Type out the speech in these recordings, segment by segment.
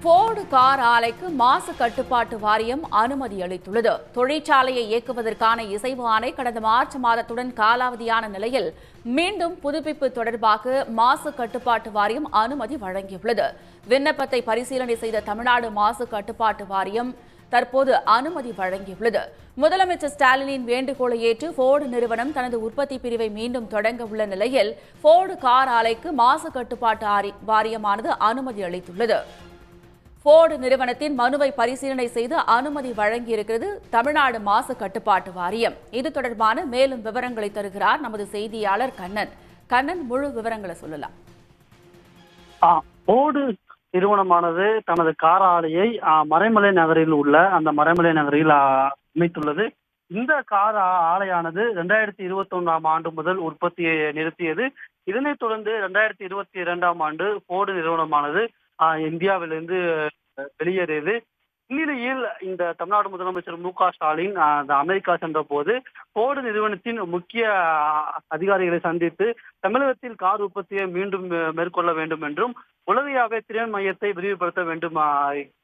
Board car ஆலைக்கு மாசு கட்டுப்பாட்டு வாரியம் அனுமதி அளித்துள்ளது. தொழிற்சாலையை இயக்குவதற்கான இசைவு ஆணை கடந்த மார்ச் மாதத்துடன் காலாவதியான நிலையில் மீண்டும் புதுப்பிப்பு தொடர்பாக மாசு கட்டுப்பாட்டு வாரியம் அனுமதி வழங்கியுள்ளது. விண்ணப்பத்தை பரிசீலனை செய்த தமிழ்நாடு மாசு கட்டுப்பாட்டு வாரியம் தற்போது அனுமதி வழங்கியுள்ளது. முதலமைச்சர் ஸ்டாலினின் வேண்டுகோளை ஏற்று போர்டு நிறுவனம் தனது உற்பத்தி பிரிவை மீண்டும் தொடங்க உள்ள நிலையில் போர்டு கார் ஆலைக்கு மாசு கட்டுப்பாட்டு வாரியமானது அனுமதி அளித்துள்ளது. போர்டு நிறுவனத்தின் மனுவை பரிசீலனை செய்து அனுமதி வழங்கியிருக்கிறது தமிழ்நாடு மாசு கட்டுப்பாட்டு வாரியம். இது தொடர்பான மேலும் விவரங்களை தருகிறார் நமது செய்தியாளர் கண்ணன். கண்ணன், முழு விவரங்களை சொல்லலாம். போர்டு நிறுவனமானது தனது கார் ஆலையை மறைமலை நகரில் உள்ள அந்த மறைமலை நகரில் அமைத்துள்ளது. இந்த கார் ஆலையானது 2021ஆம் ஆண்டு முதல் உற்பத்தியை நிறுத்தியது. இதனைத் தொடர்ந்து 2022ஆம் ஆண்டு போர்டு நிறுவனமானது இந்தியாவிலிருந்து வெளியேறியது. இந்நிலையில் இந்த தமிழ்நாடு முதலமைச்சர் மு.க. ஸ்டாலின் அமெரிக்கா சென்ற போது போர்டு நிறுவனத்தின் முக்கிய அதிகாரிகளை சந்தித்து தமிழகத்தில் கார் உற்பத்தியை மீண்டும் மேற்கொள்ள வேண்டும் என்றும் உலகையாவே திறன் மையத்தை விரிவுபடுத்த வேண்டும்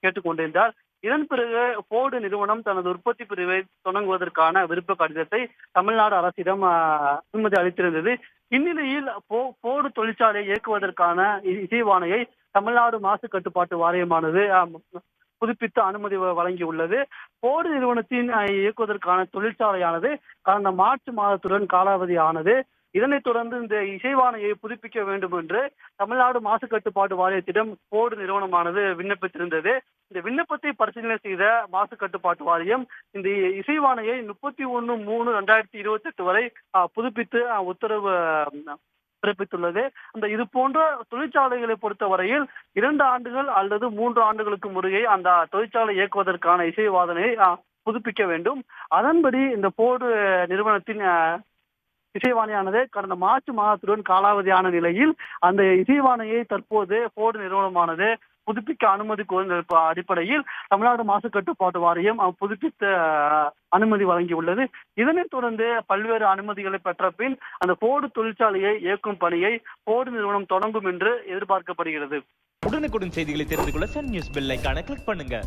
கேட்டுக்கொண்டிருந்தார். இதன் பிறகு போர்டு நிறுவனம் தனது உற்பத்தி பிரிவை தொடங்குவதற்கான விருப்ப கடிதத்தை தமிழ்நாடு அரசிடம் அனுமதி அளித்திருந்தது. இந்நிலையில் போர்டு தொழிற்சாலையை இயக்குவதற்கான இசைவாணையை தமிழ்நாடு மாசு கட்டுப்பாட்டு வாரியமானது புதுப்பித்து அனுமதி வழங்கியுள்ளது. போர்டு நிறுவனத்தின் இயக்குவதற்கான தொழிற்சாலையானது கடந்த மார்ச் மாதத்துடன் காலாவதி ஆனது. இதனைத் தொடர்ந்து இந்த இசைவாணையை புதுப்பிக்க வேண்டும் என்று தமிழ்நாடு மாசு கட்டுப்பாட்டு வாரியத்திடம் போர்டு நிறுவனமானது விண்ணப்பித்திருந்தது. இந்த விண்ணப்பத்தை பரிசீலனை செய்த மாசு கட்டுப்பாட்டு வாரியம் இந்த இசைவாணையை 31/3/2028 வரை புதுப்பித்து உத்தரவு பிறப்பித்துள்ளது. அந்த இது போன்ற தொழிற்சாலைகளை பொறுத்தவரையில் 2 ஆண்டுகள் அல்லது 3 ஆண்டுகளுக்கு முறையே அந்த தொழிற்சாலை இயக்குவதற்கான இசைவாதனையை புதுப்பிக்க வேண்டும். அதன்படி இந்த போர்டு நிறுவனத்தின் இசைவாணையானது கடந்த மார்ச் மாதத்துடன் காலாவதியான நிலையில் அந்த இசைவாணையை தற்போது போர்டு நிறுவனமானது புதுப்பிக்க அனுமதி கோரின அடிப்படையில் தமிழ்நாடு மாசு கட்டுப்பாட்டு வாரியம் புதுப்பித்த அனுமதி வழங்கியுள்ளது. இதனைத் தொடர்ந்து பல்வேறு அனுமதிகளை பெற்ற பின் அந்த போர்டு தொழிற்சாலையை இயக்கும் பணியை போர்டு நிறுவனம் தொடங்கும் என்று எதிர்பார்க்கப்படுகிறது. உடனுக்குடன் செய்திகளை தெரிந்து கொள்ள சன் நியூஸ் பெல் ஐகானை கிளிக் பண்ணுங்க.